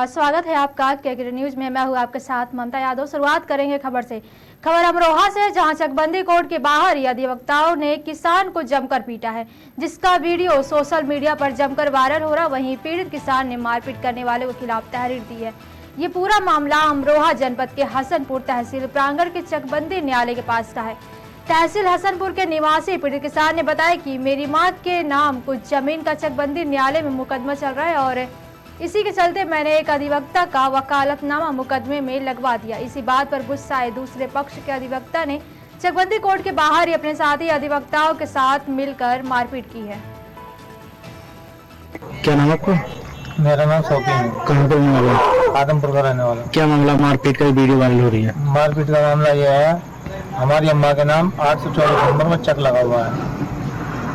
नमस्कार, स्वागत है आपका केके न्यूज में। मैं हूं आपके साथ ममता यादव। शुरुआत करेंगे खबर से। खबर अमरोहा से, जहां चकबंदी कोर्ट के बाहर अधिवक्ताओं ने किसान को जमकर पीटा है, जिसका वीडियो सोशल मीडिया पर जमकर वायरल हो रहा। वहीं पीड़ित किसान ने मारपीट करने वाले के खिलाफ तहरीर दी है। ये पूरा मामला अमरोहा जनपद के हसनपुर तहसील प्रांगण के चकबंदी न्यायालय के पास का है। तहसील हसनपुर के निवासी पीड़ित किसान ने बताया कि मेरी मां के नाम कुछ जमीन का चकबंदी न्यायालय में मुकदमा चल रहा है और इसी के चलते मैंने एक अधिवक्ता का वकालतनामा मुकदमे में लगवा दिया। इसी बात पर गुस्सा आए दूसरे पक्ष के अधिवक्ता ने चकबंदी कोर्ट के बाहर ही अपने साथी अधिवक्ताओं के साथ मिलकर मारपीट की है। क्या नाम आपका? मेरा नाम शौकीन है। कहाँ पर रहने वाला है? आदमपुर का रहने वाला। क्या मामला? मारपीट का वीडियो वायरल हो रही है। मारपीट का मामला यह है, हमारी अम्मा के नाम 824 नंबर में चेक लगा हुआ है।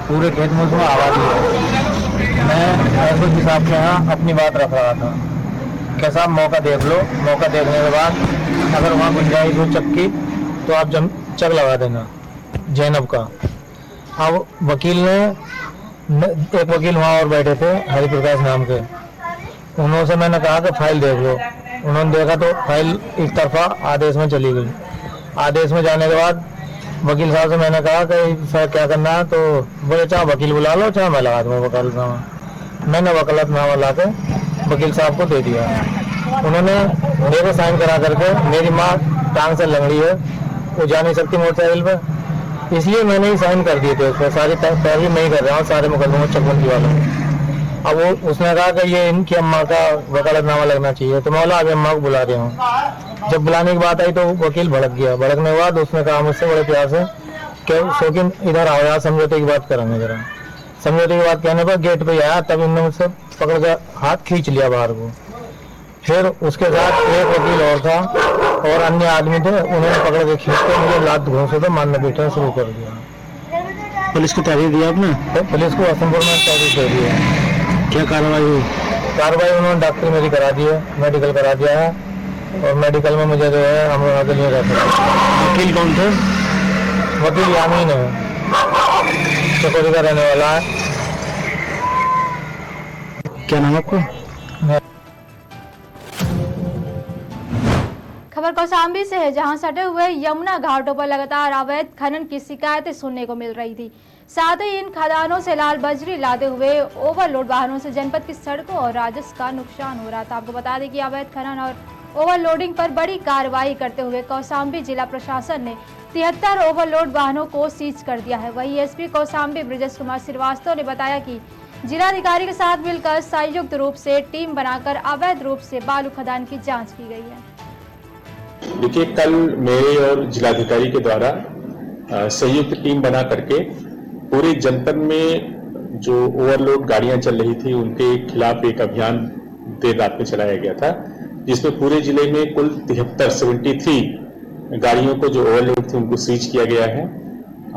पूरे खेत में उसमें आबादी है। मैं ऐसे हिसाब से यहाँ अपनी बात रख रहा था कि साहब मौका देख लो, मौका देखने के बाद अगर वहाँ गुंजाइश हो चक्की तो आप चेक लगा देना जैनब का। अब वकील ने, एक वकील वहाँ और बैठे थे हरि प्रकाश नाम के, उन्होंने मैंने कहा कि फाइल देख लो। उन्होंने देखा तो फाइल एक तरफा आदेश में चली गई। आदेश में जाने के बाद वकील साहब से मैंने कहा कि सर क्या करना है, तो बोले चाहे वकील बुला लो चाहे मैं लगा दूँगा वकालतनामा। मैंने वकालतनामा ला के वकील साहब को दे दिया। उन्होंने मेरे साइन करा करके, मेरी माँ टांग से लंगड़ी है, वो जा नहीं सकती मोटरसाइकिल पर, इसलिए मैंने ही साइन कर दिए थे उसमें। सारी पैरवी मैं ही कर रहा हूँ सारे मुकदमों में चकबंदी वालों में। अब वो उसने कहा कि ये इनकी अम्मा का वकालतनामा लगना चाहिए, तो मैं बोला अभी अम्मा को बुला रहा हूँ। जब बुलाने की बात आई तो वकील भड़क गया। भड़कने के बाद उसने कहा मुझसे बड़े प्यार से कि शौकीन इधर आओ यार, समझौते की बात करेंगे जरा। समझौते की बात कहने पर गेट पे आया, तब इन्होंने मुझसे पकड़ कर हाथ खींच लिया बाहर को। फिर उसके साथ एक वकील और था और अन्य आदमी थे, उन्होंने पकड़ के खींच कर मुझे लात घोंसे तो मारने पीटना शुरू कर दिया। पुलिस को तहरीर दिया आपने? तो पुलिस को हसनपुर में तहरीर दे दी है। क्या कार्रवाई हुई? कार्रवाई उन्होंने डॉक्टर मेरी करा दी है, मेडिकल करा दिया है और मेडिकल में मुझे जो है हम आगे लिए रहते हैं। वकील कौन थे? वकील यामीन है, चकोरी का रहने वाला है। क्या नाम आपका? खबर कौशाम्बी से है, जहां सटे हुए यमुना घाटों पर लगातार अवैध खनन की शिकायतें सुनने को मिल रही थी। साथ ही इन खदानों से लाल बजरी लादे हुए ओवरलोड वाहनों से जनपद की सड़कों और राजस्व का नुकसान हो रहा था। आपको बता दें कि अवैध खनन और ओवरलोडिंग पर बड़ी कार्रवाई करते हुए कौशाम्बी जिला प्रशासन ने 73 ओवरलोड वाहनों को सीज कर दिया है। वहीं एसपी कौशाम्बी ब्रजेश कुमार श्रीवास्तव ने बताया कि जिलाधिकारी के साथ मिलकर संयुक्त रूप से टीम बनाकर अवैध रूप से बालू खदान की जाँच की गई है। देखिए, कल मेरे और जिलाधिकारी के द्वारा संयुक्त टीम बना करके पूरे जनपद में जो ओवरलोड गाड़ियां चल रही थी उनके खिलाफ एक अभियान देर रात में चलाया गया था, जिसमें पूरे जिले में कुल 73 गाड़ियों को जो ओवरलोड थी उनको सीज किया गया है।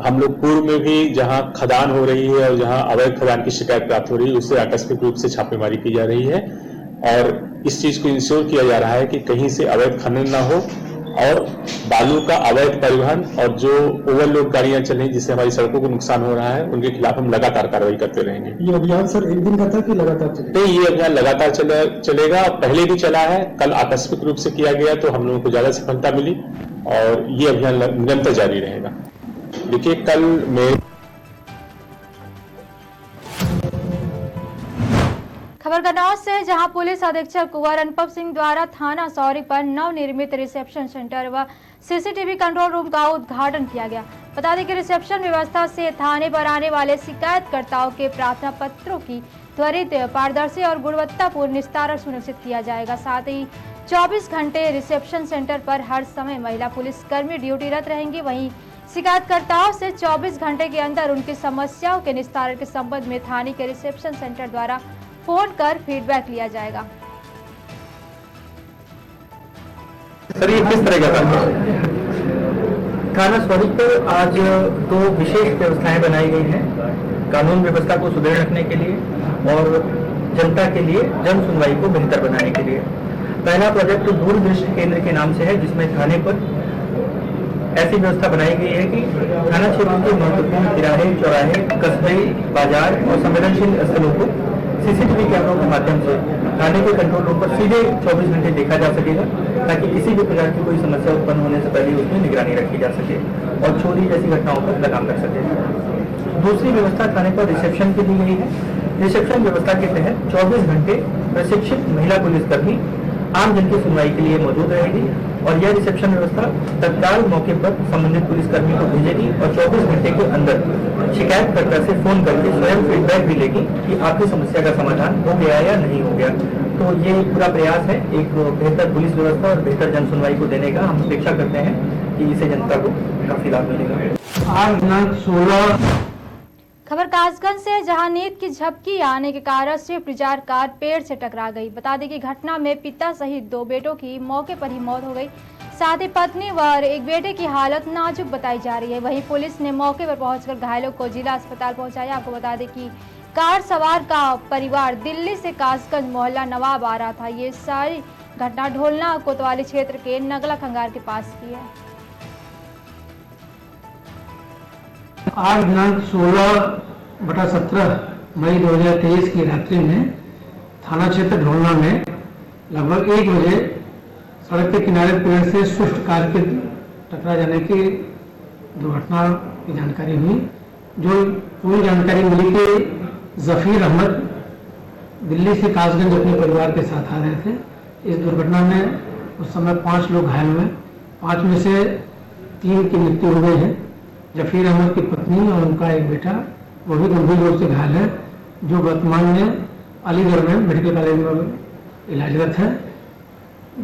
हम लोग पूर्व में भी जहां खदान हो रही है और जहां अवैध खदान की शिकायत प्राप्त हो रही है उससे आकस्मिक रूप से छापेमारी की जा रही है और इस चीज को इंश्योर किया जा रहा है कि कहीं से अवैध खनन ना हो और बालू का अवैध परिवहन और जो ओवरलोड गाड़ियां चल रही जिससे हमारी सड़कों को नुकसान हो रहा है उनके खिलाफ हम लगातार कार्रवाई करते रहेंगे। ये अभियान सर एक दिन का था कि लगातार चलेगा? नहीं, ये अभियान लगातार चलेगा। पहले भी चला है, कल आकस्मिक रूप से किया गया तो हम लोगों को ज्यादा सफलता मिली और ये अभियान निरंतर जारी रहेगा। देखिए, कल में खबर कन्नौज से, जहां पुलिस अधीक्षक कुंवर अनुपम सिंह द्वारा थाना सौरी पर नवनिर्मित रिसेप्शन सेंटर व सीसीटीवी कंट्रोल रूम का उद्घाटन किया गया। बता दें कि रिसेप्शन व्यवस्था से थाने पर आने वाले शिकायतकर्ताओं के प्रार्थना पत्रों की त्वरित, पारदर्शी और गुणवत्तापूर्ण निस्तारण सुनिश्चित किया जाएगा। साथ ही 24 घंटे रिसेप्शन सेंटर पर हर समय महिला पुलिस कर्मी ड्यूटीरत रहेंगी। वहीं शिकायतकर्ताओं से 24 घंटे के अंदर उनकी समस्याओं के निस्तारण के संबंध में थाने के रिसेप्शन सेंटर द्वारा फोन कर फीडबैक लिया जाएगा। सर, ये किस तरह का था? थाना सौरी पर आज 2 विशेष व्यवस्थाएं बनाई गई हैं कानून व्यवस्था को सुदृढ़ रखने के लिए और जनता के लिए जन सुनवाई को बेहतर बनाने के लिए। पहला प्रोजेक्ट दूरदृष्टि केंद्र के नाम से है, जिसमें थाने पर ऐसी व्यवस्था बनाई गई है कि थाना क्षेत्र के महत्वपूर्ण तिराहे, चौराहे, कस्बे, बाजार और संवेदनशील स्थलों को सीसीटीवी कैमरों के माध्यम से थाने के कंट्रोल रूम पर सीधे 24 घंटे देखा जा सकेगा, ताकि किसी भी प्रकार की कोई समस्या उत्पन्न होने से पहले उसमें निगरानी रखी जा सके और चोरी जैसी घटनाओं पर लगाम लग सके। दूसरी व्यवस्था थाने पर रिसेप्शन की दी गई है। रिसेप्शन व्यवस्था के तहत 24 घंटे प्रशिक्षित महिला पुलिसकर्मी आम जन की सुनवाई के लिए मौजूद रहेगी और यह रिसेप्शन व्यवस्था तत्काल मौके पर संबंधित पुलिसकर्मी को भेजेगी और 24 घंटे के अंदर शिकायतकर्ता से फोन करके स्वयं फीडबैक भी लेगी कि आपकी समस्या का समाधान हो गया या नहीं हो गया। तो ये पूरा प्रयास है एक बेहतर पुलिस व्यवस्था और बेहतर जन सुनवाई को देने का। हम अपेक्षा करते हैं कि इससे जनता को काफी लाभ मिलेगा। आज दिनांक 16 खबर कासगंज से, जहां नींद की झपकी आने के कारण स्विफ्ट डिजायर कार पेड़ से टकरा गई। बता दें कि घटना में पिता सहित 2 बेटों की मौके पर ही मौत हो गई। साथ ही पत्नी व एक बेटे की हालत नाजुक बताई जा रही है। वहीं पुलिस ने मौके पर पहुंचकर घायलों को जिला अस्पताल पहुंचाया। आपको बता दें कि कार सवार का परिवार दिल्ली से कासगंज मोहल्ला नवाब आ रहा था। ये सारी घटना ढोलना कोतवाली क्षेत्र के नगला खंगार के पास की है। आज दिनांक 16/17 मई 2023 की रात्रि में थाना क्षेत्र ढोलना में लगभग 1 बजे सड़क के किनारे पेड़ से स्विफ्ट कार के टकरा जाने की दुर्घटना की जानकारी हुई। जो पूरी जानकारी मिली कि जफीर अहमद दिल्ली से कासगंज अपने परिवार के साथ आ रहे थे। इस दुर्घटना में उस समय 5 लोग घायल हुए। 5 में से 3 की मृत्यु हो गई है। जफीर अहमद की पत्नी और उनका एक बेटा वो भी गंभीर रूप से घायल है, जो वर्तमान में अलीगढ़ में मेडिकल कॉलेज में इलाजरत है।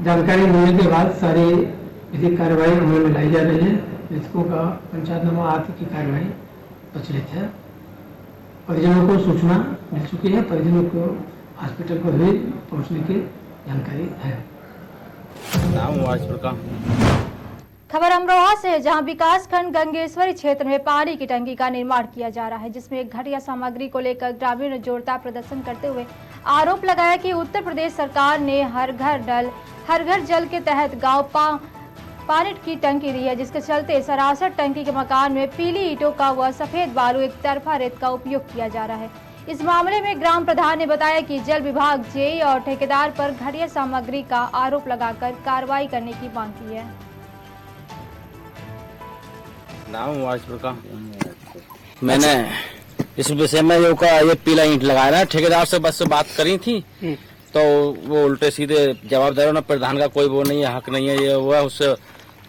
जानकारी मिलने के बाद सारी विधिक कार्रवाई अमल में लाई जा रही है। मृतकों का पंचायतनामा आदि की कार्रवाई प्रचलित है। परिजनों को सूचना मिल चुकी है। परिजनों को हॉस्पिटल पर भी पहुंचने की जानकारी है। खबर अमरोहा से है, जहां विकासखंड गंगेश्वरी क्षेत्र में पानी की टंकी का निर्माण किया जा रहा है, जिसमें एक घटिया सामग्री को लेकर ग्रामीण ने जोरदार प्रदर्शन करते हुए आरोप लगाया कि उत्तर प्रदेश सरकार ने हर घर जल के तहत गांव पानी की टंकी दी है, जिसके चलते सरासर टंकी के मकान में पीली ईंटों का व सफेद बालू एक तरफा रेत का उपयोग किया जा रहा है। इस मामले में ग्राम प्रधान ने बताया कि जल विभाग जेई और ठेकेदार पर घटिया सामग्री का आरोप लगाकर कार्रवाई करने की मांग की है। मैंने इस विषय में ये पीला ईंट लगा रहा है, ठेकेदार से बस से बात करी थी तो वो उल्टे सीधे जवाब दे रहे हो, प्रधान का कोई वो नहीं है, हक नहीं है, ये हुआ उससे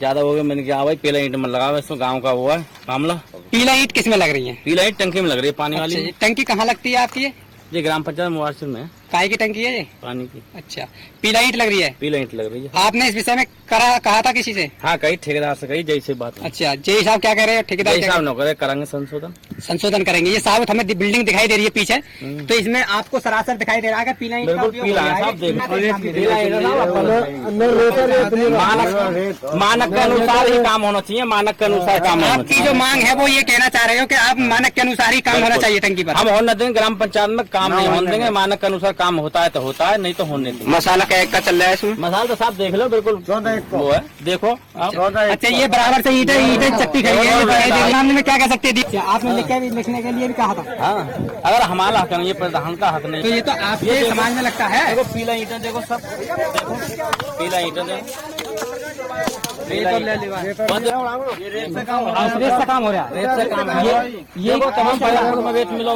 ज्यादा हो गया। मैंने कहा भाई पीला ईंट में लगा, इसमें गांव का हुआ है मामला। पीला ईंट किस में लग रही है? पीला ईंट टंकी में लग रही है, पानी वाली। टंकी कहाँ लगती है आपकी? ये ग्राम पंचायत मुआरसिर में। काय की टंकी है ये? पानी की। अच्छा, पीला ईंट लग रही है? पीला ईंट लग रही है। आपने इस विषय में कहा था किसी से? हाँ, कही ठेकेदार से कही, जैसे बात। अच्छा, जय साहब क्या कह रहे हैं? ठेकेदार साहब न करे, करेंगे संशोधन करेंगे। ये साहब हमें बिल्डिंग दिखाई दे रही है पीछे, तो इसमें आपको सरासर दिखाई दे रहा है पीला ईंट? मानक के अनुसार ही काम होना चाहिए, मानक के अनुसार काम। आपकी जो मांग है वो ये कहना चाह रहे हो कि आप मानक के अनुसार ही काम होना चाहिए टंकी पर? हम होने देंगे, ग्राम पंचायत में काम नहीं होने देंगे, मानक के अनुसार काम होता है तो होता है, नहीं तो होने देंगे। मसाला क्या चल रहा है इसमें? मसाला तो साहब देख लो, बिल्कुल वो है, देखो आप। अच्छा, ये बराबर से ईंटें चट्टी खड़ी है, मामले में क्या कह सकते हैं? आपने लिखने के लिए भी कहा था। हाँ, अगर हमारा हक नहीं, ये प्रधान का हक नहीं, तो ये तो आपके समाज में लगता है। देखो पीला ईंटें देखो, सब देखो पीला ईंटें देखो, रेत से काम हो रहा है। रेत से काम है ये तमाम में रेत मिलो।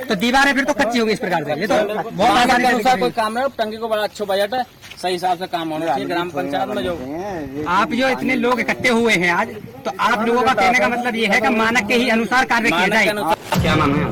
तो दीवारें फिर तो कच्ची होगी इस प्रकार से। ये तो बहुत अनुसार कोई काम है, टंकी को बड़ा अच्छा बजट है, सही हिसाब से काम होना चाहिए। ग्राम पंचायत में जो आप जो इतने लोग इकट्ठे हुए हैं आज, तो आप लोगों का कहने का मतलब ये है कि मानक के ही अनुसार कार्य किया जाए। क्या नाम है?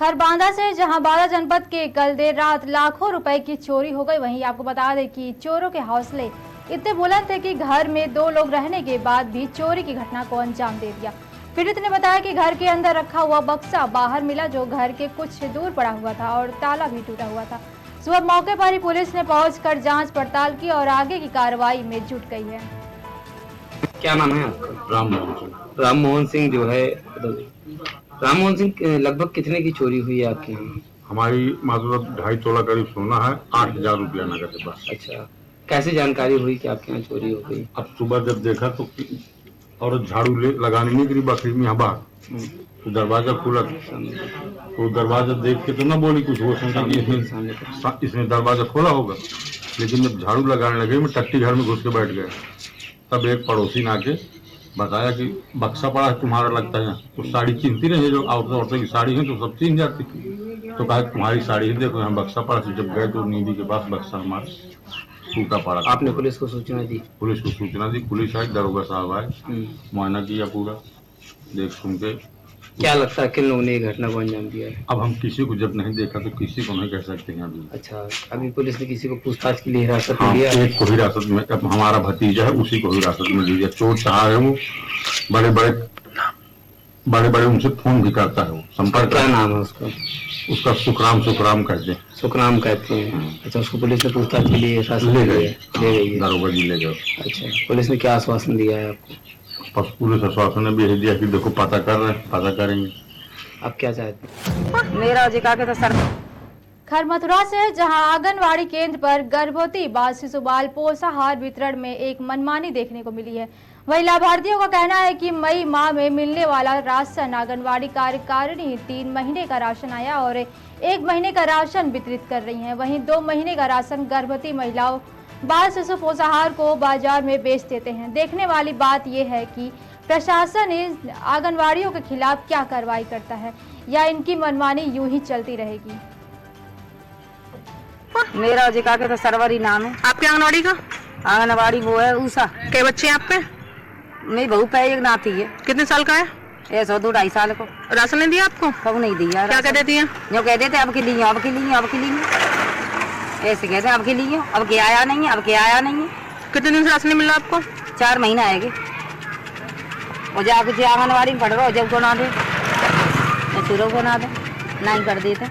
खरबांदा से, जहां बारा जनपद के कल देर रात लाखों रुपए की चोरी हो गई। वहीं आपको बता दें कि चोरों के हौसले इतने बुलंद थे कि घर में 2 लोग रहने के बाद भी चोरी की घटना को अंजाम दे दिया। पीड़ित ने बताया कि घर के अंदर रखा हुआ बक्सा बाहर मिला, जो घर के कुछ दूर पड़ा हुआ था और ताला भी टूटा हुआ था। सुबह मौके पर ही पुलिस ने पहुंचकर जांच पड़ताल की और आगे की कार्रवाई में जुट गई है। क्या नाम है आपका? राम मोहन सिंह जो है। राम मोहन सिंह, लगभग कितने की चोरी हुई है आपके यहाँ? हमारी मतलब 2.5 तोला करीब सोना है, 8,000 रुपया नगद है बस। अच्छा, कैसे जानकारी हुई कि आपके यहाँ चोरी हो गई? अब सुबह जब देखा तो और झाड़ू लगाने नहीं गिरी बकरी में यहाँ बाहर, तो दरवाजा खुला था, तो दरवाजा देख के तो ना बोली कुछ, वो समझा कि इसमें दरवाजा खोला होगा। लेकिन जब झाड़ू लगाने लगे मैं टट्टी घर में घुस के बैठ गया। तब एक पड़ोसी ने आके बताया कि बक्सा पड़ा है तुम्हारा, लगता है तो साड़ी चिन्हती नहीं है, जो औरतों की साड़ी है तो सब चिन्ह जाती। तो कहा तुम्हारी साड़ी है, देखो यहाँ बक्सा पड़ा। जब गए तो नींदी के पास बक्सा हमारा टूटा पड़ा। आपने पुलिस को सूचना दी? पुलिस को सूचना दी, पुलिस आई, दरोगा साहब आए, मुआयना किया पूरा, देख सुन के। क्या लगता है किन लोगों ने ये घटना को अंजाम दिया है? अब हम किसी को जब नहीं देखा तो किसी को नहीं कह सकते हैं अभी। अच्छा, अभी पुलिस ने किसी को पूछताछ के लिए हिरासत में हाँ, लिया? एक को हिरासत में, अब हमारा भतीजा है उसी को हिरासत में लिया। चोर चाह है वो, बड़े बड़े उनसे फोन भी करता है वो, संपर्क। क्या नाम है उसका? उसका सुखराम कहते हैं। सुखराम कहते हैं। अच्छा, उसको पुलिस ने पूछताछ के लिए हिरासत में ले गई? दारोगा जी ले गए। अच्छा, पुलिस ने क्या आश्वासन दिया है आपको? बस पुलिस आश्वासन ने भी यही दिया कि देखो पता कर रहे हैं, पता करेंगे। आप क्या चाहते हैं? मेरा जिका के तो सर खैर मथुरा से जहां आंगनवाड़ी केंद्र पर गर्भवती बाल शिशु बाल पोषाहार वितरण में एक मनमानी देखने को मिली है। वहीं लाभार्थियों का कहना है कि मई माह में मिलने वाला राशन आंगनवाड़ी कार्यकारिणी 3 महीने का राशन आया और 1 महीने का राशन वितरित कर रही है। वहीं 2 महीने का राशन गर्भवती महिलाओं बाल शिशु पोषाहार को बाजार में बेच देते हैं। देखने वाली बात यह है कि प्रशासन इन आंगनवाड़ियों के खिलाफ क्या कार्रवाई करता है या इनकी मनमानी यूं ही चलती रहेगी। मेरा जिका के तो सरवरी नाम है। आपके आंगनवाड़ी का? आंगनवाड़ी वो है ऊषा। क्या बच्चे हैं आप पे? मेरी बहू पे एक नाती है। कितने साल का है? ऐसा 2-2.5 साल को। राशन नहीं दिया आपको? कब नहीं दिया। क्या कह देती है? जो कह देते अब के लिए, अब के लिए, अब के लिए, ऐसे कहते हैं अब के लिए, अब के आया नहीं है, अब के आया नहीं है। कितने दिन से राशन नहीं मिल रहा आपको? 4 महीना आएगी। और जाके आंगनवाड़ी में पढ़ रहा हो, जब को ना दे शुरू को ना दे नहीं कर देते।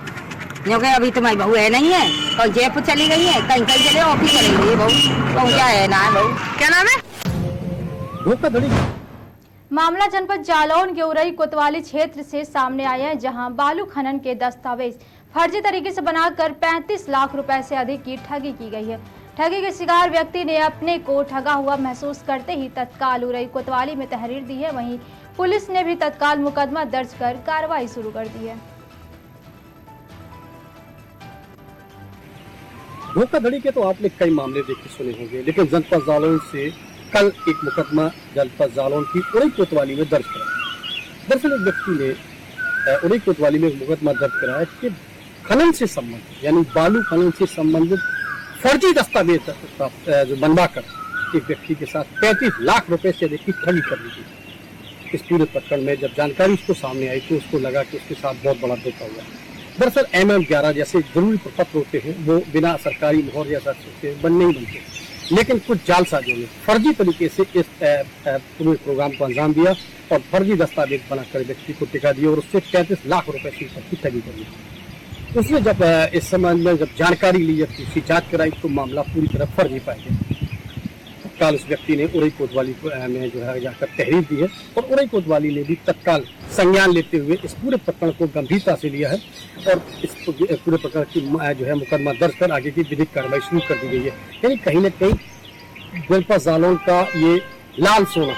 क्योंकि अभी तुम्हारी बहू है नहीं है, कहीं जयपुर चली गई है, कहीं कहीं चले ऑफिस चली गई है बहू। तो क्या है ना है बहू? क्या नाम है? मामला जनपद जालौन के उरई कोतवाली क्षेत्र से सामने आया है, जहां बालू खनन के दस्तावेज फर्जी तरीके से बनाकर 35 लाख रुपए से अधिक की ठगी की गई है। ठगी के शिकार व्यक्ति ने अपने को ठगा हुआ महसूस करते ही तत्काल उरई कोतवाली में तहरीर दी है। वहीं पुलिस ने भी तत्काल मुकदमा दर्ज कर कार्रवाई शुरू कर दी है। धोखाधड़ी के तो आपने कई मामले देखे सुने होंगे, लेकिन जनपद जालौन से कल एक मुकदमा जनपद जालौन की उरई कोतवाली में दर्ज कराया। दरअसल एक व्यक्ति ने उरई कोतवाली में एक मुकदमा दर्ज कराया कि खनन से संबंधित यानी बालू खनन से संबंधित फर्जी दस्तावेज जो बनवाकर एक व्यक्ति के साथ 35 लाख रुपए से अधिक की ठगी कर ली थी। इस पूरे प्रकरण में जब जानकारी उसको सामने आई तो उसको लगा कि उसके साथ बहुत बड़ा धोखा हुआ। दरअसल MM11 जैसे जरूरी प्रपत्र होते हैं वो बिना सरकारी मोहर या से बन नहीं बनते, लेकिन कुछ जालसाजों ने फर्जी तरीके से इस पूरे प्रोग्राम को अंजाम दिया और फर्जी दस्तावेज बनाकर व्यक्ति को टिका दिया और उससे 35 लाख रुपए से ऊपर की ठगी कर ली। उसने जब इस संबंध में जब जानकारी ली, जब उसकी जांच कराई तो मामला पूरी तरह फर्जी पाया गया। तत्काल उस व्यक्ति ने उरई कोतवाली में जो है जाकर तहरीर दी है और उरई कोतवाली ने भी तत्काल संज्ञान लेते हुए इस पूरे प्रकरण को गंभीरता से लिया है और इस पूरे प्रकरण की जो है मुकदमा दर्ज कर आगे की विधिक कार्रवाई शुरू कर दी गई है। यानी कहीं न कहीं जनपद जालौन का ये लाल सोना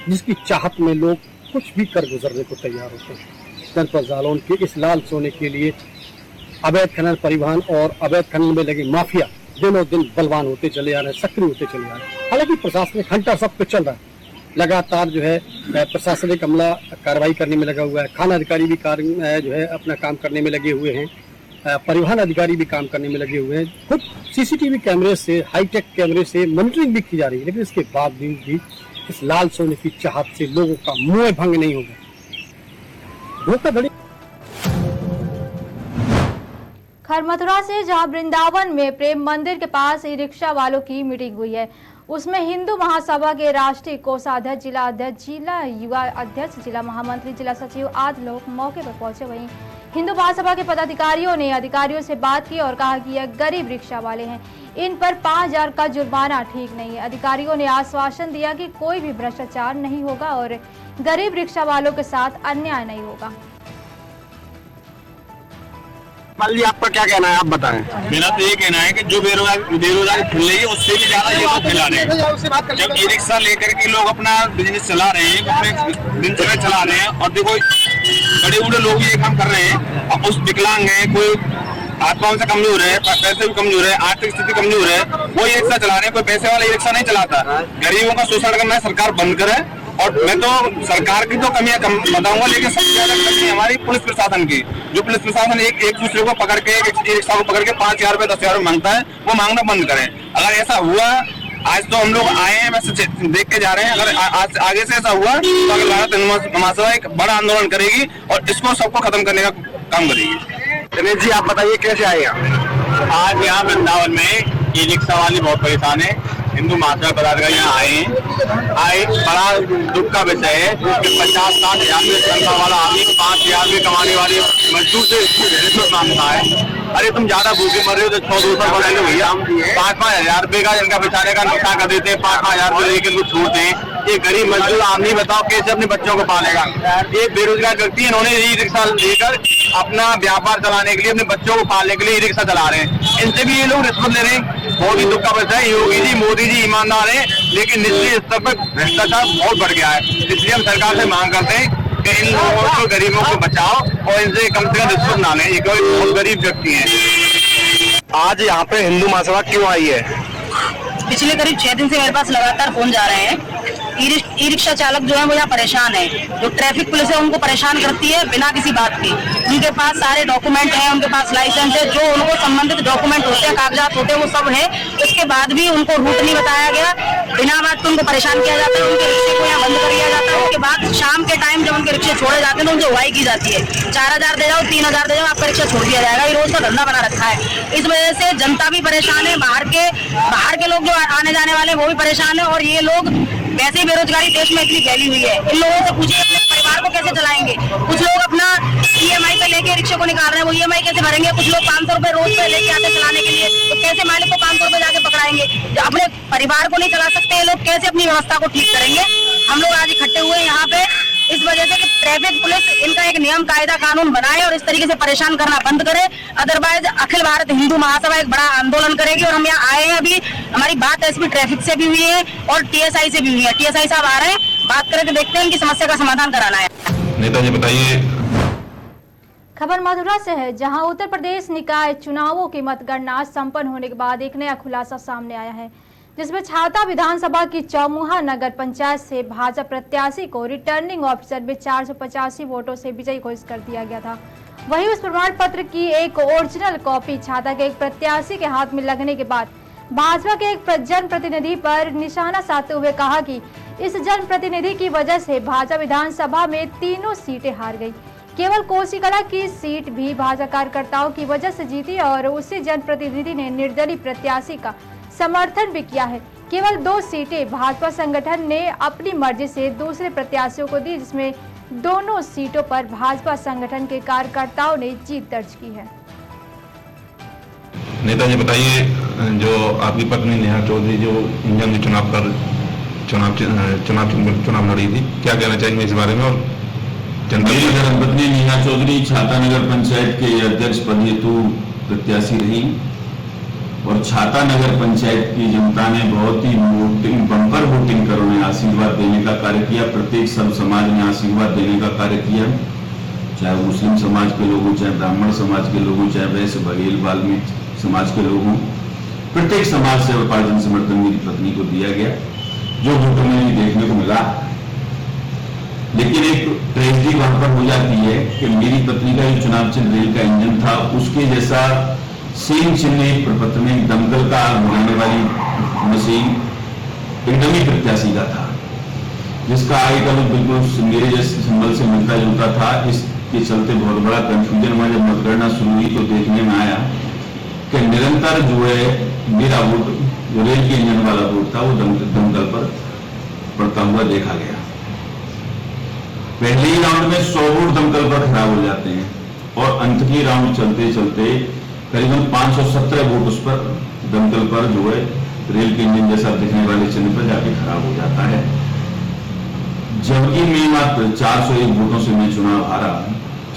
जिसकी चाहत में लोग कुछ भी कर गुजरने को तैयार होते हैं, जनपद जालौन के इस लाल सोने के लिए अवैध खनन परिवहन और अवैध खनन में लगे माफिया दिनों दिन बलवान होते चले आ रहे हैं, सक्रिय होते चले आ रहे हैं। हालांकि प्रशासनिक घंटा सब पे चल रहा है, लगातार जो है प्रशासनिक अमला कार्रवाई करने में लगा हुआ है, थाना अधिकारी भी जो है अपना काम करने में लगे हुए हैं, परिवहन अधिकारी भी काम करने में लगे हुए हैं, खुद CCTV कैमरे से हाईटेक कैमरे से मॉनिटरिंग भी की जा रही है। लेकिन इसके बावजूद भी इस लाल सोने की चाहत से लोगों का मुंह भंग नहीं होगा। धोखाधड़ी खैर मथुरा से जहां वृंदावन में प्रेम मंदिर के पास ई रिक्शा वालों की मीटिंग हुई है, उसमें हिंदू महासभा के राष्ट्रीय कोषाध्यक्ष, जिला अध्यक्ष, जिला युवा अध्यक्ष, जिला महामंत्री, जिला सचिव आदि लोग मौके पर पहुंचे। वहीं हिंदू महासभा के पदाधिकारियों ने अधिकारियों से बात की और कहा कि यह गरीब रिक्शा वाले हैं, इन पर 5000 का जुर्माना ठीक नहीं है। अधिकारियों ने आश्वासन दिया कि कोई भी भ्रष्टाचार नहीं होगा और गरीब रिक्शा वालों के साथ अन्याय नहीं होगा। पाल जी, आपका क्या कहना है, आप बताएं। मेरा तो ये कहना है कि जो बेरोजगारी फैल रही है उससे भी ज्यादा ये लोग फैला रहे हैं। जब ई रिक्शा लेकर के लोग अपना बिजनेस चला रहे हैं, अपने दिनचर्या चला रहे हैं, और देखो बड़े बड़े लोग ये काम कर रहे हैं, और उस विकलांग है, कोई हाथ पांव से कमजोर है, पैसे भी कमजोर है, आर्थिक स्थिति कमजोर है, वो ई रिक्शा चला रहे हैं। कोई पैसे वाला ई रिक्शा नहीं चलाता। गरीबों का शोषण करना है, सरकार बंद करे। और मैं तो सरकार की तो कमियां कम बताऊंगा, लेकिन सबसे ज्यादा कमी हमारी पुलिस प्रशासन की। जो पुलिस प्रशासन एक दूसरे को पकड़ के, एक रिक्शा को पकड़ के 5,000 रुपए 10,000 रुपए मांगता है, वो मांगना बंद करें। अगर ऐसा हुआ, आज तो हम लोग आए हैं, बस देख के जा रहे हैं, अगर आज आगे से ऐसा हुआ तो अगर भारत हिंदू महासभा एक बड़ा आंदोलन करेगी और इसको सबको खत्म करने का काम करेगी। दिनेश जी, आप बताइए कैसे आए यहाँ? आज यहाँ वृंदावन में ई रिक्शा वाले बहुत परेशान है। हिंदू महासभा पदाधिकारी यहाँ आए बड़ा दुख का विषय है कि 50-60 हजार में तनख्वाह वाला आदमी 5,000 में कमाने वाले मजदूर से रिश्वत मांगता है। अरे तुम ज्यादा भूखे मर रहे हो तो 100-200 रुपए ले लो भैया। 5-5 हजार रुपए का इनका बेचारे का निकाह कर देते हैं, 5-5 हजार रुपए लेके इनको छोड़ते हैं। ये गरीब मजदूर आदमी बताओ कैसे अपने बच्चों को पालेगा। ये बेरोजगार व्यक्ति, इन्होंने ई रिक्शा लेकर अपना व्यापार चलाने के लिए, अपने बच्चों को पालने के लिए ई रिक्शा चला रहे हैं। इनसे भी ये लोग रिश्वत ले रहे हैं। बहुत ही दुख का विषय है। योगी जी, मोदी जी ईमानदार है, लेकिन निचले स्तर पर भ्रष्टाचार बहुत बढ़ गया है। इसलिए हम सरकार से मांग करते हैं कि इन लोगों को, गरीबों को बचाओ और इनसे कम से कम रिश्वत ना लें। ये कोई बहुत गरीब व्यक्ति है। आज यहाँ पे हिंदू महासभा क्यों आई है? पिछले करीब 6 दिन से मेरे पास लगातार फोन जा रहे हैं। ई रिक्शा चालक जो है वो यहाँ परेशान है। जो ट्रैफिक पुलिस है उनको परेशान करती है बिना किसी बात की। उनके पास सारे डॉक्यूमेंट हैं, उनके पास लाइसेंस है, जो उनको संबंधित डॉक्यूमेंट होते हैं, कागजात होते हैं, वो सब है। उसके बाद भी उनको रूट नहीं बताया गया, बिना बात के उनको परेशान किया जाता है। उनके रिक्शे को यहाँ बंद कर दिया जाता है। उसके बाद शाम के टाइम जब उनके रिक्शे छोड़े जाते हैं तो उनसे उड़ाई की जाती है। 4,000 दे जाओ, 3,000 दे जाओ, आपका रिक्शा छोड़ दिया जाएगा। ये रोज का धंधा बना रखा है। इस वजह से जनता भी परेशान है, बाहर के लोग जो आने जाने वाले वो भी परेशान है। और ये लोग वैसे ही बेरोजगारी देश में इतनी फैली हुई है, इन लोगों से पूछिए अपने परिवार को कैसे चलाएंगे। कुछ लोग अपना EMI पे लेके रिक्शे को निकाल रहे हैं, वो EMI कैसे भरेंगे। कुछ लोग 500 रुपए रोज पे लेके आते चलाने के लिए, तो कैसे मालिक को 500 रुपए जाके पकड़ाएंगे। जो अपने परिवार को नहीं चला सकते ये लोग, कैसे अपनी व्यवस्था को ठीक करेंगे। हम लोग आज इकट्ठे हुए यहाँ पे इस वजह से कि ट्रैफिक पुलिस इनका एक नियम कायदा कानून बनाए और इस तरीके से परेशान करना बंद करे। अदरवाइज अखिल भारत हिंदू महासभा एक बड़ा आंदोलन करेगी। और हम यहाँ आए हैं, अभी हमारी बात SP ट्रैफिक से भी हुई है और TSI से भी हुई है। TSI साहब आ रहे हैं, बात करके देखते हैं इनकी समस्या का समाधान कराना है। नेताजी बताइए। खबर मथुरा से है, जहां उत्तर प्रदेश निकाय चुनावों की मतगणना संपन्न होने के बाद एक नया खुलासा सामने आया है, जिसमें छाता विधानसभा की चौमुहा नगर पंचायत से भाजपा प्रत्याशी को रिटर्निंग ऑफिसर में 485 वोटों से विजयी घोषित कर दिया गया था। वहीं उस प्रमाण पत्र की एक ओरिजिनल कॉपी छाता के एक प्रत्याशी के हाथ में लगने के बाद भाजपा के एक जनप्रतिनिधि पर निशाना साधते हुए कहा कि इस जनप्रतिनिधि की वजह से भाजपा विधानसभा में तीनों सीटें हार गई। केवल कोसीकला की सीट भी भाजपा कार्यकर्ताओं की वजह से जीती और उसी जनप्रतिनिधि ने निर्दलीय प्रत्याशी का समर्थन भी किया है। केवल 2 सीटें भाजपा संगठन ने अपनी मर्जी से दूसरे प्रत्याशियों को दी, जिसमें दोनों सीटों पर भाजपा संगठन के कार्यकर्ताओं ने जीत दर्ज की है। नेताजी बताइए, जो आपकी पत्नी नेहा चौधरी जो इंजन चुनाव लड़ी थी, क्या कहना चाहेंगे इस बारे में? और मेरी धर्मपत्नी नेहा चौधरी छाता नगर पंचायत के अध्यक्ष पद हेतु प्रत्याशी रही और छाता नगर पंचायत की जनता ने बहुत ही बम्पर वोटिंग कर उन्हें आशीर्वाद देने का कार्य किया। प्रत्येक सब समाज ने आशीर्वाद देने का कार्य किया, चाहे मुस्लिम समाज के लोग हों, चाहे ब्राह्मण समाज के लोग हों, चाहे वैश्य बघेल वाल्मीकि समाज के लोग हों। प्रत्येक समाज से उपार्जन समर्थन मेरी पत्नी को दिया गया, जो वोटों में भी देखने को मिला। लेकिन एक ट्रेजेडी वहां पर हो जाती है कि मेरी पत्नी का जो चुनाव चिन्ह रेल का इंजन था, उसके जैसा सेम चिन्ह एक प्रपत्र में दमकल का आग बुझाने वाली मशीन एक डमी प्रत्याशी का था, जिसका आइकन बिल्कुल मेरे जैसे सिंबल से मिलता जुलता था। इसके चलते बहुत बड़ा कंफ्यूजन हुआ। जब मतगणना शुरू हुई तो देखने में आया कि निरंतर जो है मेरा वोट, जो रेल के इंजन वाला वोट था, वो दमकल पर पड़ता हुआ देखा गया। पहले ही राउंड में 100 वोट दमकल पर खराब हो जाते हैं और अंत की राउंड चलते चलते करीबन 517 वोट उस पर दमकल पर जो है रेल के इंजन जैसा दिखने वाले चिन्ह पर जाके खराब हो जाता है। जबकि मैं मात्र 401 वोटों से मैं चुनाव हारा,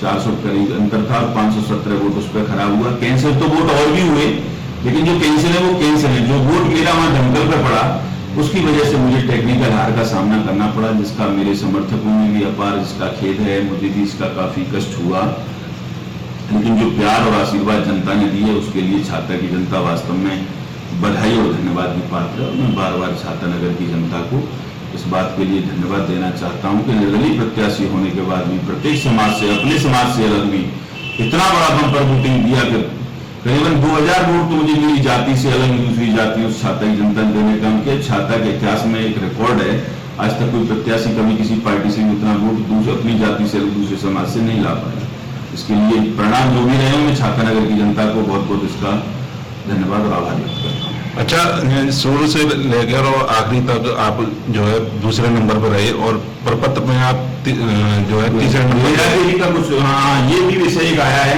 400 करीब अंतर था और 517 वोट उस पर खराब हुआ। कैंसिल तो वोट और भी हुए, लेकिन जो कैंसिल है वो कैंसिल है। जो वोट मेरा वहां दमकल पर पड़ा उसकी वजह से मुझे टेक्निकल हार का सामना करना पड़ा, जिसका मेरे समर्थकों में भी अपार इसका खेद है, मुझे भी इसका काफी कष्ट हुआ। लेकिन जो प्यार और आशीर्वाद जनता ने दिए उसके लिए छाता की जनता वास्तव में बधाई और धन्यवाद की पात्र है। मैं बार बार छाता नगर की जनता को इस बात के लिए धन्यवाद देना चाहता हूं कि निर्दलीय प्रत्याशी होने के बाद भी प्रत्येक समाज से, अपने समाज से अलग भी इतना बड़ा बम्पर वोटिंग दिया कि करीबन 2000 वोट तो मुझे मेरी जाति से अलग दूसरी जाति उस छाता की जनता ने देने काम किया। छाता के इतिहास में एक रिकॉर्ड है, आज तक कोई प्रत्याशी कभी किसी पार्टी से उतना वोट दूसरे अपनी जाति से अलग दूसरे समाज से नहीं ला पाया। इसके लिए परिणाम जो भी रहे मैं छाता नगर की जनता को बहुत बहुत इसका धन्यवाद और आभार व्यक्त करता हूँ। अच्छा, शुरू से लेकर और आखिरी तक आप जो है दूसरे नंबर पर रहे और प्रपत्र में आप जो है तीसरे नंबर का कुछ ये भी विषय एक आया है।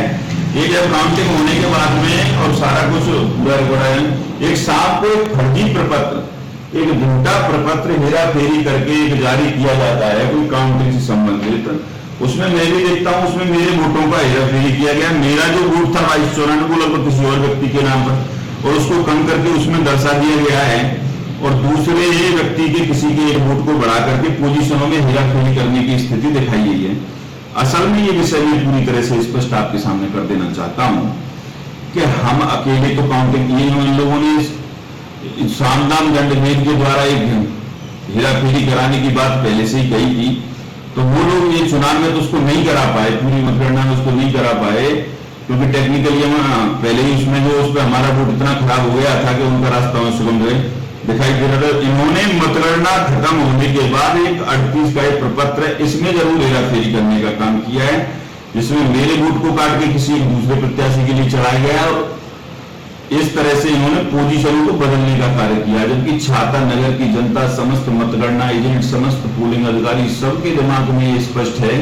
ये जब काउंटिंग होने के बाद में और सारा कुछ पूरा रिकॉर्ड है, एक साहब को एक फर्जी प्रपत्र, एक झूठा प्रपत्र हेरा फेरी करके एक जारी किया जाता है कोई काउंटिंग से संबंधित। उसमें मैं भी देखता हूँ उसमें मेरे वोटों का हेरा फेरी किया गया। मेरा जो वोट था 2294 को लगभग किसी और व्यक्ति के नाम पर, और उसको कम करके उसमें दर्शा दिया गया है और दूसरे व्यक्ति के किसी के एक वोट को बढ़ा करके पोजीशनों में हेरा फेरी करने की स्थिति दिखाई गई है। असल में ये विषय मैं पूरी तरह से स्पष्ट आपके सामने कर देना चाहता हूं कि हम अकेले तो काउंटिंग किए हैं, इन लोगों ने सामदाम दंड भेद के द्वारा एक हेरा फेरी कराने की बात पहले से ही कही थी, तो वो लोग ये चुनाव में तो उसको नहीं करा पाए, पूरी मतगणना में उसको नहीं करा पाए, क्योंकि टेक्निकली हम पहले ही उसमें जो उस पर हमारा वोट इतना खराब हो गया था कि उनका रास्ता में सुगम रहे दिखाई दे रहा था। इन्होंने मतगणना खत्म होने के बाद एक 38 का एक प्रपत्र इसमें जरूर हेरा फेरी करने का काम किया है, जिसमें मेरे वोट को काट के किसी एक दूसरे प्रत्याशी के लिए चढ़ाया गया और इस तरह से इन्होंने पोजीशनों को बदलने का कार्य किया। जबकि छाता नगर की जनता, समस्त मतगणना एजेंट, समस्त पोलिंग अधिकारी सबके दिमाग में ये स्पष्ट है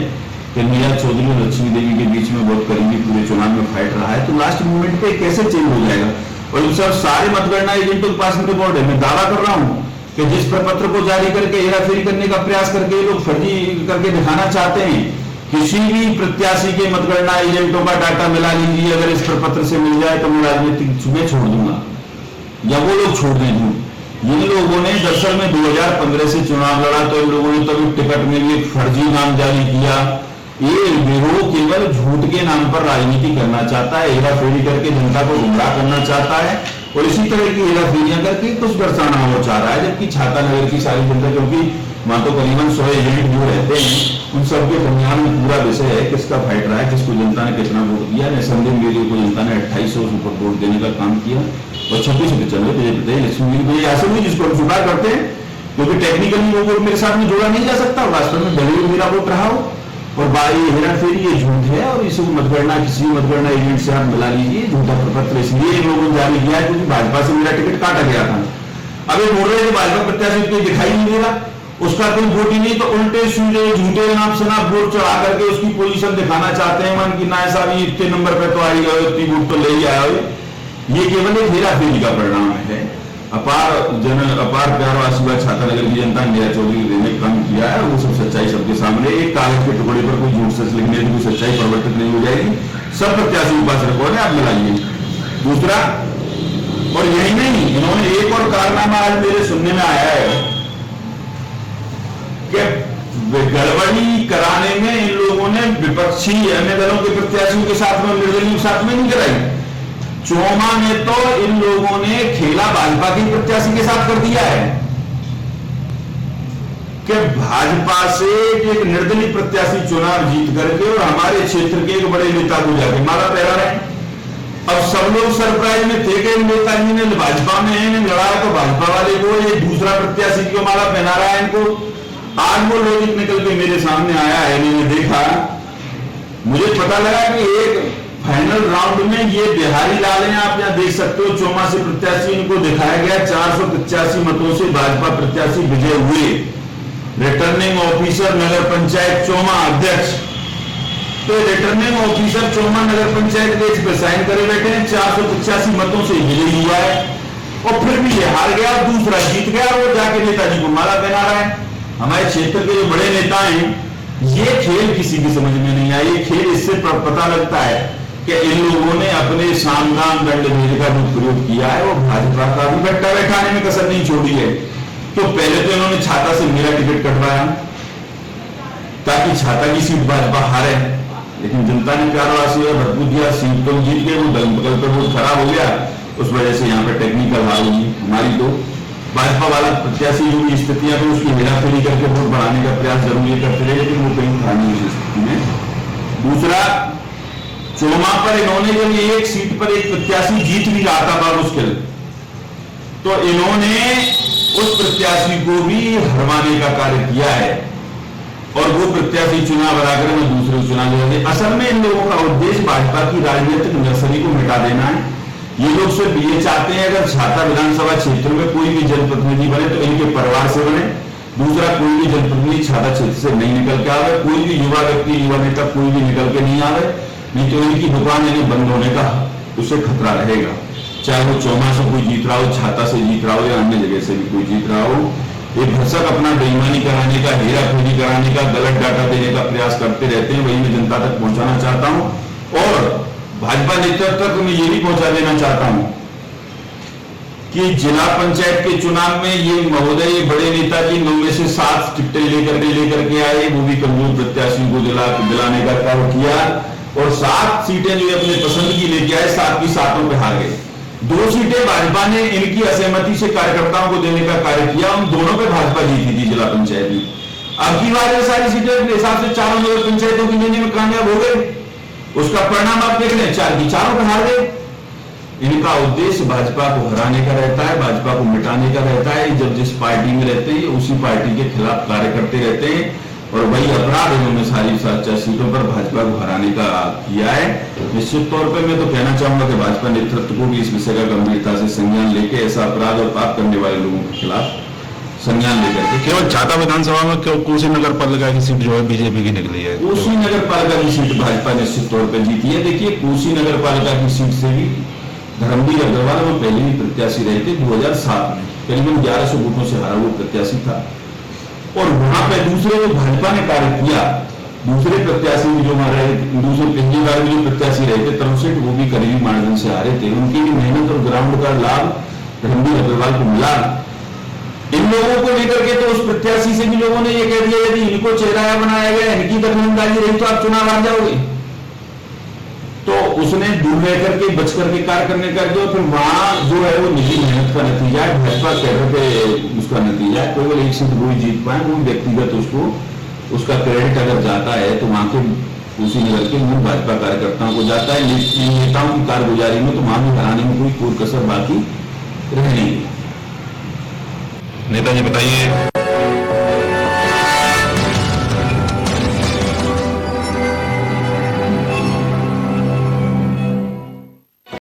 कि नेहा चौधरी और लक्ष्मी देवी के बीच में बहुत करीबी पूरे चुनाव में फाइट रहा है, तो लास्ट मोमेंट पे कैसे चेंज हो जाएगा। और इन सब सारे मतगणना एजेंटों के पास में रिकॉर्ड है। मैं दावा कर रहा हूं कि जिस प्रपत्र को जारी करके हेराफेरी करने का प्रयास करके ये लोग फर्जी करके दिखाना चाहते हैं, किसी भी प्रत्याशी के मतगणना एजेंटों का डाटा मिला लीजिए, अगर इस प्रपत्र से मिल जाए तो मैं राजनीतिक में छोड़ दूंगा या वो लोग छोड़ दें। जिन लोगों ने दरअसल में 2015 से चुनाव लड़ा तो इन लोगों ने तभी टिकट में भी एक फर्जी नाम जारी किया। ये गिरोह केवल झूठ के नाम पर राजनीति करना चाहता है, हेराफेरी करके जनता को गुमराह करना चाहता है और इसी तरह की हेराफेरियां करके कुछ दर्शाना हो चाह रहा है। जबकि छाता नगर की सारी जनता, क्योंकि वहां तो करीबन 100 एजेंट जो रहते हैं, उन सबके दरमियान में पूरा विषय है किसका फाइट रहा है, किसको जनता ने कितना वोट दिया। निसंदेह मेरे को जनता ने 2800 से ऊपर वोट देने का काम किया और 2695 लक्ष्मी ऐसे हुई जिसको हम स्वीकार करते हैं, क्योंकि टेक्निकली वो वोट मेरे साथ में जोड़ा नहीं जा सकता। वास्तव में भले ही मेरा वोट रहा हो और बाई हेराफेरी ये झूठ है और इस मतगणना किसी मतगणना एजेंट से आप मिला लीजिए। झूठा प्रपत्र इसलिए लोगों ने जारी किया है क्योंकि भाजपा से मेरा टिकट काटा गया था। अब ये बोल रहे हैं भाजपा प्रत्याशी कोई दिखाई नहीं दे रहा, उसका कोई वोट ही नहीं, तो उल्टे सीधे झूठे नाम से वोट चढ़ा करके उसकी पोजीशन दिखाना चाहते हैं मन की ना ऐसा भी इतने नंबर पे तो आई गए, इतनी वोट तो ले ही आया हो। ये केवल एक हेराफेरी का परिणाम है। अपार प्यार और आशीर्वाद छाता नगर की जनता नेहा चौधरी ने काम किया है, वो सब सच्चाई सबके सामने। एक कागज के टुकड़े पर कोई झूठ सच लिखने से कोई सच्चाई परिवर्तित नहीं हो जाएगी। सब प्रत्याशी के पास रिकॉर्ड है, आप मिलाइए। दूसरा, और यही नहीं, इन्होंने एक और कारनामा आज मेरे सुनने में आया है कि गड़बड़ी कराने में इन लोगों ने विपक्षी अन्य दलों के प्रत्याशियों के साथ में, निर्दलीय के साथ में नहीं कराई। चोमा में तो इन लोगों ने खेला भाजपा के प्रत्याशी के साथ कर दिया है कि भाजपा से एक निर्दलीय प्रत्याशी चुनाव जीत करके और हमारे क्षेत्र के एक बड़े नेता को जाके माला पहरा रहे हैं। अब सब लोग सरप्राइज में थे कि नेताजी ने भाजपा में लड़ा तो भाजपा वाले को ये दूसरा प्रत्याशी को माला पहना रहा है इनको। आज वो लॉजिक निकल के मेरे सामने आया है, मैंने देखा, मुझे पता लगा कि एक फाइनल राउंड में ये बिहारी लाल हैं, आप यहां देख सकते हो, चोमा से प्रत्याशी इनको दिखाया गया। 485 मतों से भाजपा प्रत्याशी विजय हुए। रिटर्निंग ऑफिसर नगर पंचायत चोमा अध्यक्ष, तो रिटर्निंग ऑफिसर चोमा नगर पंचायत के इस पे साइन करे बैठे हैं। 485 मतों से विजय हुआ है और फिर भी ये हार गया, दूसरा जीत गया, वो जाके नेताजी को माला पहना रहा है। हमारे क्षेत्र के जो बड़े नेता हैं ये खेल किसी की समझ में नहीं आया। ये खेल इससे पता लगता है कि इन लोगों ने अपने सामदान दंड भेद का जो प्रयोग किया है वो भाजपा का भी बट्टा बैठाने में कसर नहीं छोड़ी है। तो पहले तो इन्होंने छाता से मेरा टिकट कटवाया ताकि छाता की सीट भाजपा हारे, लेकिन जनता ने प्यार वासी भरपूर दिया, सीट तो जीत गए, वो दल बगल पर वोट खराब हो गया, उस वजह से यहाँ पे टेक्निकल हार होगी हमारी। तो भाजपा वाला प्रत्याशी जो भी स्थितियां थी उसकी हेराफेरी करके वोट बढ़ाने का प्रयास जरूर ये करते रहे, लेकिन वो कहीं था नहीं उस स्थिति में। दूसरा, चोमा पर इन्होंने जब एक सीट पर एक प्रत्याशी जीत भी रहा था बड़ा मुश्किल, तो इन्होंने उस प्रत्याशी को भी हरवाने का कार्य किया है और वो प्रत्याशी चुनाव बनाकर में दूसरे चुनाव लड़े। असल में इन लोगों का उद्देश्य भाजपा की राजनीतिक नर्सरी को मिटा देना है। ये लोग सिर्फ ये चाहते हैं अगर छाता विधानसभा क्षेत्र में कोई भी जनप्रतिनिधि बने तो इनके परिवार से बने। दूसरा, कोई भी जनप्रतिनिधि छाता क्षेत्र से नहीं निकल के आवे, कोई भी युवा व्यक्ति युवा नेता कोई भी निकल के नहीं आवे, नहीं तो इनकी दुकान इन्हें बंद होने का उसे खतरा रहेगा। चाहे वो चौमा से कोई जीत रहा हो, छाता से जीत रहा हो या अन्य जगह से भी कोई जीत रहा हो, ये भरसक अपना बेईमानी कराने का, हेराफेरी कराने का, गलत डाटा देने का प्रयास करते रहते हैं। वही मैं जनता तक पहुंचाना चाहता हूं और भाजपा नेतृत्व को मैं ये भी पहुंचा देना चाहता हूं कि जिला पंचायत के चुनाव में ये महोदय, ये बड़े नेता जी 9 में से 7 टिकटें लेकर के आए, वो भी कमजोर प्रत्याशी को दिलाने का काम किया और 7 सीटें जो अपने पसंद की लेके आए, 7 की 7 पे हार गए। 2 सीटें भाजपा ने इनकी असहमति से कार्यकर्ताओं को देने का कार्य किया, उन दोनों पे भाजपा जीती थी जिला पंचायत में। अब की बार ये सारी सीटें अपने हिसाब से 4 नगर पंचायतों की लेने में कामयाब हो गए, उसका परिणाम आप देख लें, 4 की 4 पे हार गए। इनका उद्देश्य भाजपा को हराने का रहता है, भाजपा को मिटाने का रहता है। जब जिस पार्टी में रहते हैं उसी पार्टी के खिलाफ कार्य करते रहते हैं और वही अपराध इन्होंने सारी 7 सीटों पर भाजपा को हराने का किया है। निश्चित तौर पर मैं तो कहना चाहूंगा कि भाजपा नेतृत्व को भी इस विषय का गंभीरता से संज्ञान लेके ऐसा अपराध और पाप करने वाले लोगों के खिलाफ संज्ञान लेकर के। केवल छाता विधानसभा में कोसी नगर पालिका की सीट जो है बीजेपी की निकली है। कोसी नगर पालिका की सीट भाजपा निश्चित तौर पर जीती है। देखिए, कोसी नगर पालिका की सीट से भी धर्मवीर अग्रवाल वो पहले भी प्रत्याशी रहे थे 2007 में, करीबन 1100 वोटों से हारा हुआ प्रत्याशी था और वहां पर दूसरे जो भाजपा ने कार्य किया, दूसरे प्रत्याशी जो हमारे दूसरे पिछली बार भी जो प्रत्याशी रहे थे तरफसेठ, वो भी करीबी मार्जिन से हारे थे। उनकी भी मेहनत और ग्राउंड का लाभ धर्मवीर अग्रवाल को मिला। इन लोगों को लेकर के तो उस प्रत्याशी से भी लोगों ने ये कह दिया यदि इनको चेहरा बनाया गया, इनकी दखलंदाजी रही तो आप चुनाव हार जाओगे। तो उसने दूर रह करके बच करके कार्य करने का जो फिर वहां जो है वो निजी मेहनत का नतीजा है, भाजपा कैडर पे उसका नतीजा है। केवल एक सीट वो जीत पाए, वो व्यक्तिगत उसको उसका क्रेडिट अगर जाता है तो वहां के उसी नगर के मूल भाजपा कार्यकर्ताओं को जाता है। नेताओं की कारगुजारी में तो वहां भी हराने में कोई कसर बाकी रह नहीं। नेताजी बताइए